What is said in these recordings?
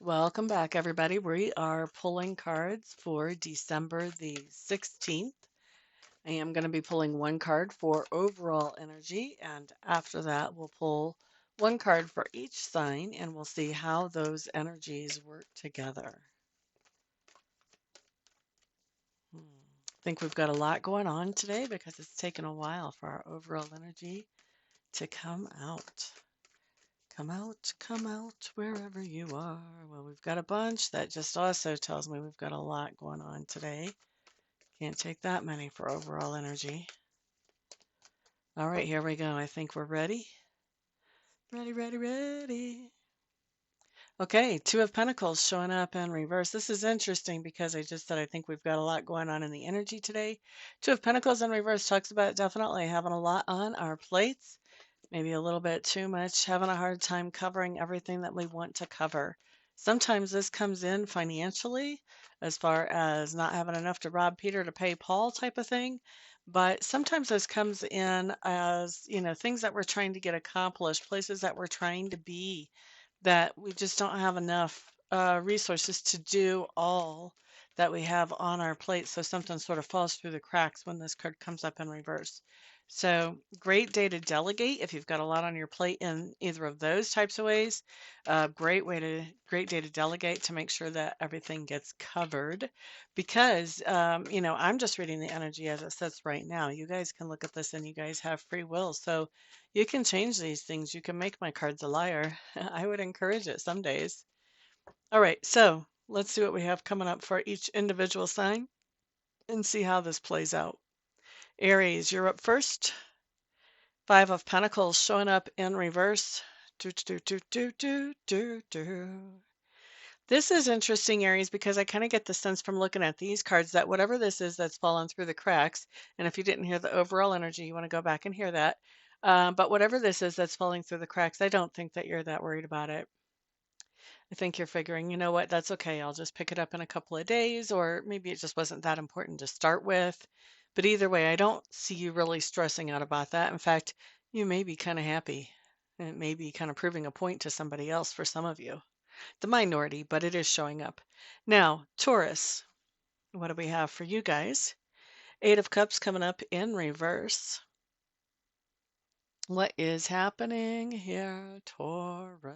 Welcome back, everybody. We are pulling cards for December the 16th. I am going to be pulling one card for overall energy, and after that, we'll pull one card for each sign and we'll see how those energies work together. I think we've got a lot going on today because it's taken a while for our overall energy to come out. Come out, wherever you are. Well, we've got a bunch. That just also tells me we've got a lot going on today. Can't take that many for overall energy. All right, here we go. I think we're ready. Ready. Okay, Two of Pentacles showing up in reverse. This is interesting because I just said I think we've got a lot going on in the energy today. Two of Pentacles in reverse talks about definitely having a lot on our plates. Maybe a little bit too much, having a hard time covering everything that we want to cover. Sometimes this comes in financially, as far as not having enough to rob Peter to pay Paul type of thing. But sometimes this comes in as, things that we're trying to get accomplished, places that we're trying to be, that we just don't have enough resources to do all that we have on our plate. So something sort of falls through the cracks when this card comes up in reverse. So great day to delegate if you've got a lot on your plate in either of those types of ways. Great day to delegate to make sure that everything gets covered because, I'm just reading the energy as it sits right now. You guys can look at this and you guys have free will. So you can change these things. You can make my cards a liar. I would encourage it some days. All right, so let's see what we have coming up for each individual sign and see how this plays out. Aries, you're up first. Five of Pentacles showing up in reverse. Do, do, do, do, do, do, do. This is interesting, Aries, because I kind of get the sense from looking at these cards that whatever this is that's fallen through the cracks, and if you didn't hear the overall energy, you want to go back and hear that. But whatever this is that's falling through the cracks, I don't think that you're that worried about it. I think you're figuring, you know what, that's okay. I'll just pick it up in a couple of days, or maybe it just wasn't that important to start with. But either way, I don't see you really stressing out about that. In fact, you may be kind of happy. It may be kind of proving a point to somebody else for some of you. The minority, but it is showing up. Now, Taurus, what do we have for you guys? Eight of Cups coming up in reverse. What is happening here, Taurus?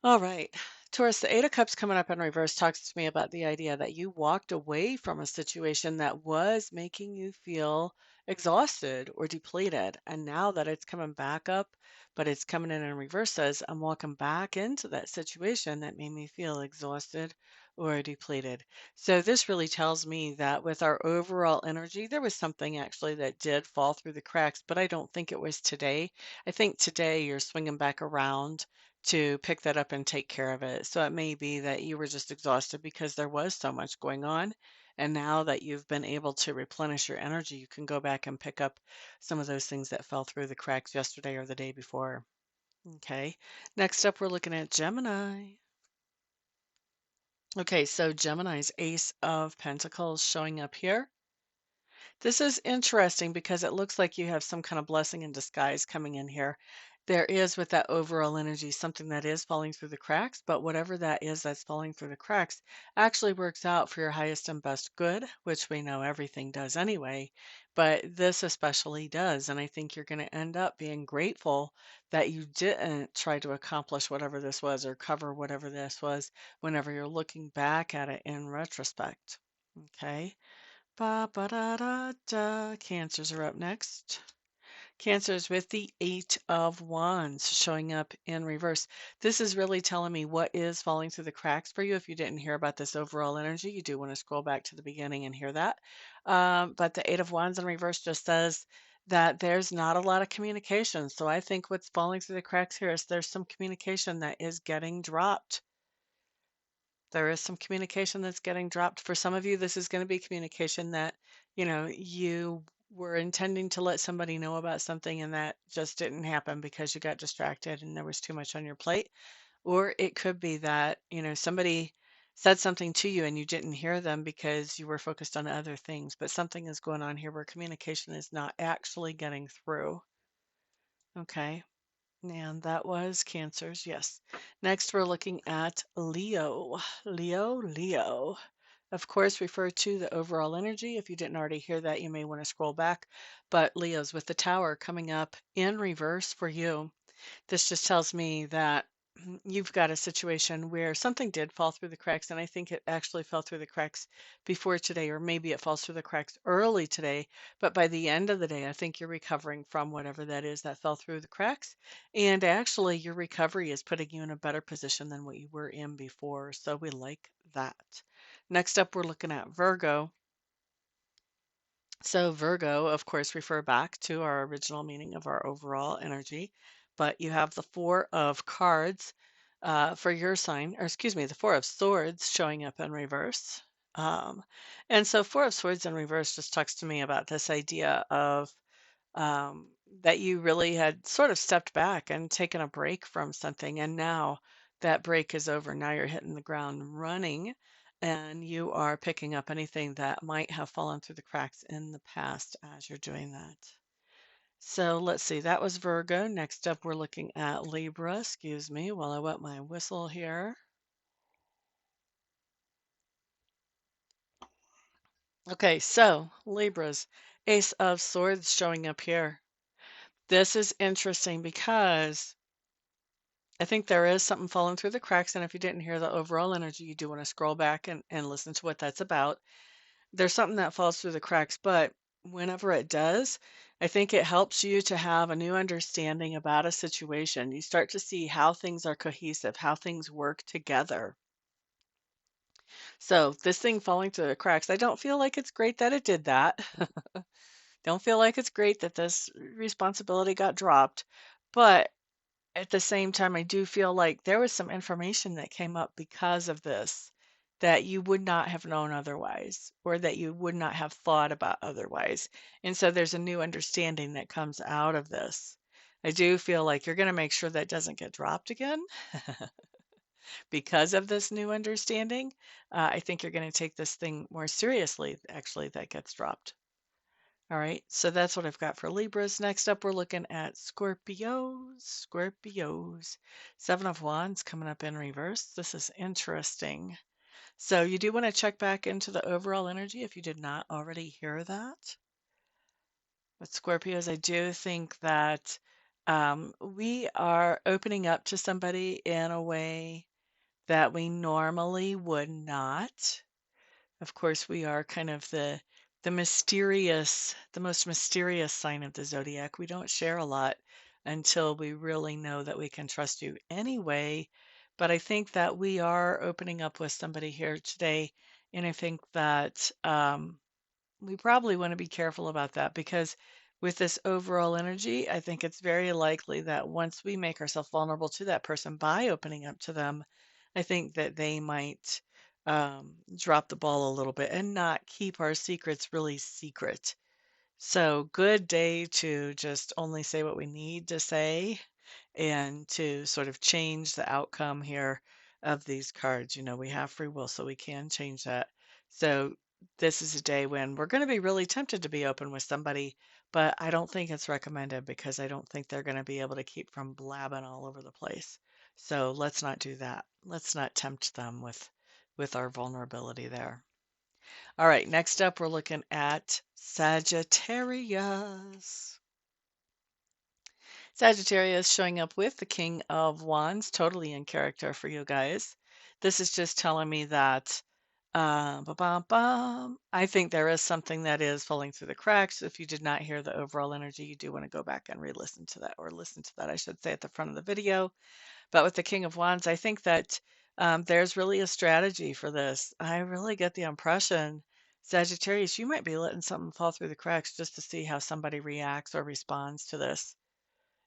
All right. Taurus, the Eight of Cups coming up in reverse talks to me about the idea that you walked away from a situation that was making you feel exhausted or depleted. And now that it's coming back up, but it's coming in reverse, says, I'm walking back into that situation that made me feel exhausted or depleted. So this really tells me that with our overall energy, there was something actually that did fall through the cracks, but I don't think it was today. I think today you're swinging back around to pick that up and take care of it. So it may be that you were just exhausted because there was so much going on. And now that you've been able to replenish your energy, you can go back and pick up some of those things that fell through the cracks yesterday or the day before. Okay. Next up, we're looking at Gemini. Okay, so Gemini's Ace of Pentacles showing up here. This is interesting because it looks like you have some kind of blessing in disguise coming in here. There is, with that overall energy, something that is falling through the cracks, but whatever that is that's falling through the cracks actually works out for your highest and best good, which we know everything does anyway, but this especially does. And I think you're going to end up being grateful that you didn't try to accomplish whatever this was or cover whatever this was whenever you're looking back at it in retrospect. Okay. Ba ba da da da. Cancers are up next. Cancers with the Eight of Wands showing up in reverse. This is really telling me what is falling through the cracks for you. If you didn't hear about this overall energy, you do want to scroll back to the beginning and hear that. But the Eight of Wands in reverse just says that there's not a lot of communication. So I think what's falling through the cracks here is there's some communication that is getting dropped. There is some communication that's getting dropped. For some of you, this is going to be communication that, you were intending to let somebody know about something and that just didn't happen because you got distracted and there was too much on your plate. Or it could be that, somebody said something to you and you didn't hear them because you were focused on other things. But something is going on here where communication is not actually getting through. Okay. And that was Cancers, yes. Next, we're looking at Leo. Leo, Leo. Of course, refer to the overall energy. If you didn't already hear that, you may want to scroll back. But Leo's with the tower coming up in reverse for you. This just tells me that you've got a situation where something did fall through the cracks, and I think it actually fell through the cracks before today, or maybe it falls through the cracks early today. But by the end of the day, I think you're recovering from whatever that is that fell through the cracks. And actually, your recovery is putting you in a better position than what you were in before. So we like that. Next up, we're looking at Virgo. So Virgo, of course, refer back to our original meaning of our overall energy, but you have the Four of Cards for your sign, or excuse me, the Four of Swords showing up in reverse. Um, and so Four of Swords in reverse just talks to me about this idea of um, that you really had sort of stepped back and taken a break from something, and now that break is over. Now you're hitting the ground running, and you are picking up anything that might have fallen through the cracks in the past as you're doing that. So let's see, that was Virgo. Next up, we're looking at Libra. Excuse me while I wet my whistle here. Okay, so Libras, Ace of Swords showing up here. This is interesting because I think there is something falling through the cracks, and if you didn't hear the overall energy, you do want to scroll back and listen to what that's about. There's something that falls through the cracks, but whenever it does, I think it helps you to have a new understanding about a situation. You start to see how things are cohesive, how things work together. So this thing falling through the cracks, I don't feel like it's great that it did that. Don't feel like it's great that this responsibility got dropped, but at the same time, I do feel like there was some information that came up because of this that you would not have known otherwise, or that you would not have thought about otherwise. And so there's a new understanding that comes out of this. I do feel like you're going to make sure that doesn't get dropped again because of this new understanding. I think you're going to take this thing more seriously, actually, that gets dropped. All right, so that's what I've got for Libras. Next up, we're looking at Scorpios. Scorpios. Seven of Wands coming up in reverse. This is interesting. So you do want to check back into the overall energy if you did not already hear that. With Scorpios, I do think that we are opening up to somebody in a way that we normally would not. Of course, we are kind of the most mysterious sign of the zodiac. We don't share a lot until we really know that we can trust you anyway. But I think that we are opening up with somebody here today, and I think that we probably want to be careful about that because with this overall energy, I think it's very likely that once we make ourselves vulnerable to that person by opening up to them, I think that they might drop the ball a little bit and not keep our secrets really secret. So, good day to just only say what we need to say and to sort of change the outcome here of these cards. You know, we have free will, so we can change that. So this is a day when we're going to be really tempted to be open with somebody, but I don't think it's recommended because I don't think they're going to be able to keep from blabbing all over the place. So let's not do that. Let's not tempt them with our vulnerability there. All right, next up we're looking at Sagittarius. Sagittarius showing up with the King of Wands, totally in character for you guys. This is just telling me that I think there is something that is falling through the cracks. If you did not hear the overall energy, you do want to go back and re-listen to that, or listen to that, I should say, at the front of the video. But with the King of Wands, I think that there's really a strategy for this. I really get the impression, Sagittarius, you might be letting something fall through the cracks just to see how somebody reacts or responds to this.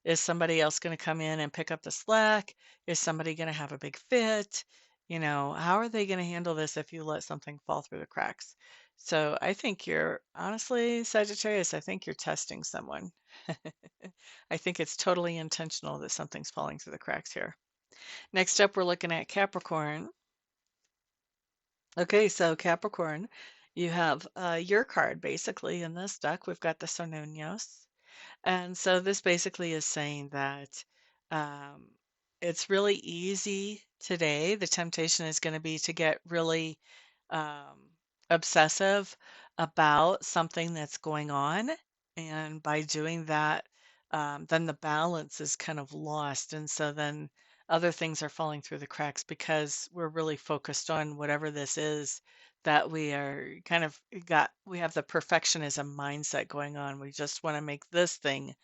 Is somebody else going to come in and pick up the slack? Is somebody going to have a big fit? You know, how are they going to handle this if you let something fall through the cracks? So I think you're, honestly, Sagittarius, I think you're testing someone. I think it's totally intentional that something's falling through the cracks here. Next up, we're looking at Capricorn. Okay, so Capricorn, you have your card basically in this deck. We've got the Sononios. And so this basically is saying that Um, it's really easy today. The temptation is going to be to get really um, obsessive about something that's going on. And by doing that, then the balance is kind of lost. And so then other things are falling through the cracks because we're really focused on whatever this is that we are kind of we have the perfectionism mindset going on. We just want to make this thing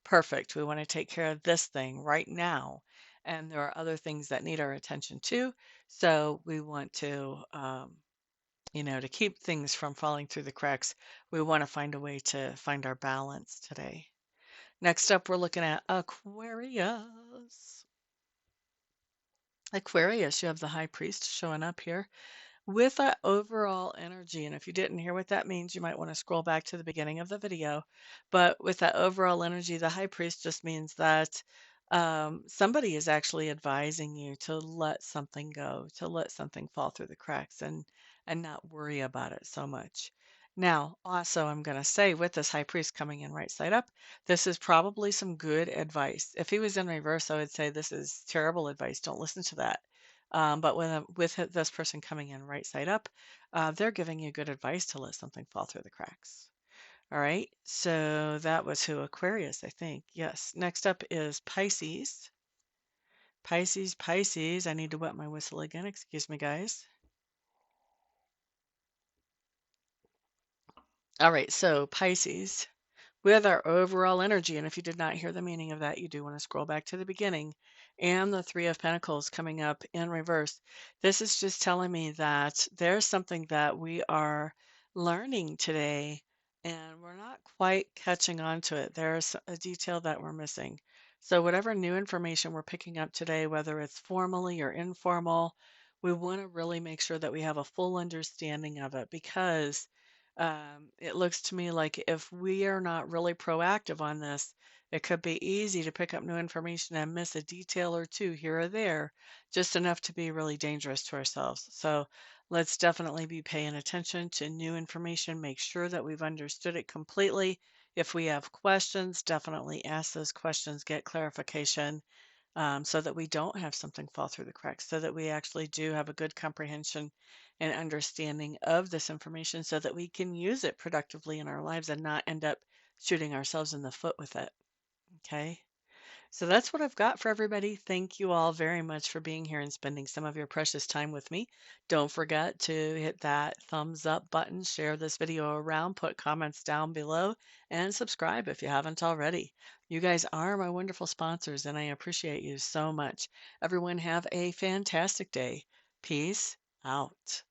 perfect. We want to take care of this thing right now. And there are other things that need our attention too. So we want to, to keep things from falling through the cracks, we want to find a way to find our balance today. Next up, we're looking at Aquarius. Aquarius, you have the High Priest showing up here with that overall energy. And if you didn't hear what that means, you might want to scroll back to the beginning of the video. But with that overall energy, the high priest just means that somebody is actually advising you to let something go, to let something fall through the cracks and not worry about it so much. Now, also, I'm going to say with this high priest coming in right side up, this is probably some good advice. If he was in reverse, I would say this is terrible advice. Don't listen to that. But with this person coming in right side up, they're giving you good advice to let something fall through the cracks. All right, so that was who? Aquarius, I think. Yes. Next up is Pisces. Pisces, Pisces. I need to wet my whistle again. Excuse me, guys. All right, so Pisces. With our overall energy. And if you did not hear the meaning of that, you do want to scroll back to the beginning. And the Three of Pentacles coming up in reverse. This is just telling me that there's something that we are learning today, and we're not quite catching on to it. There's a detail that we're missing. So, whatever new information we're picking up today, whether it's formally or informal, we want to really make sure that we have a full understanding of it because it looks to me like if we are not really proactive on this, it could be easy to pick up new information and miss a detail or two here or there, just enough to be really dangerous to ourselves. So let's definitely be paying attention to new information, make sure that we've understood it completely. If we have questions, definitely ask those questions, get clarification, so that we don't have something fall through the cracks, so that we actually do have a good comprehension and understanding of this information so that we can use it productively in our lives and not end up shooting ourselves in the foot with it. Okay. So that's what I've got for everybody. Thank you all very much for being here and spending some of your precious time with me. Don't forget to hit that thumbs up button, share this video around, put comments down below, and subscribe if you haven't already. You guys are my wonderful sponsors, and I appreciate you so much. Everyone have a fantastic day. Peace out.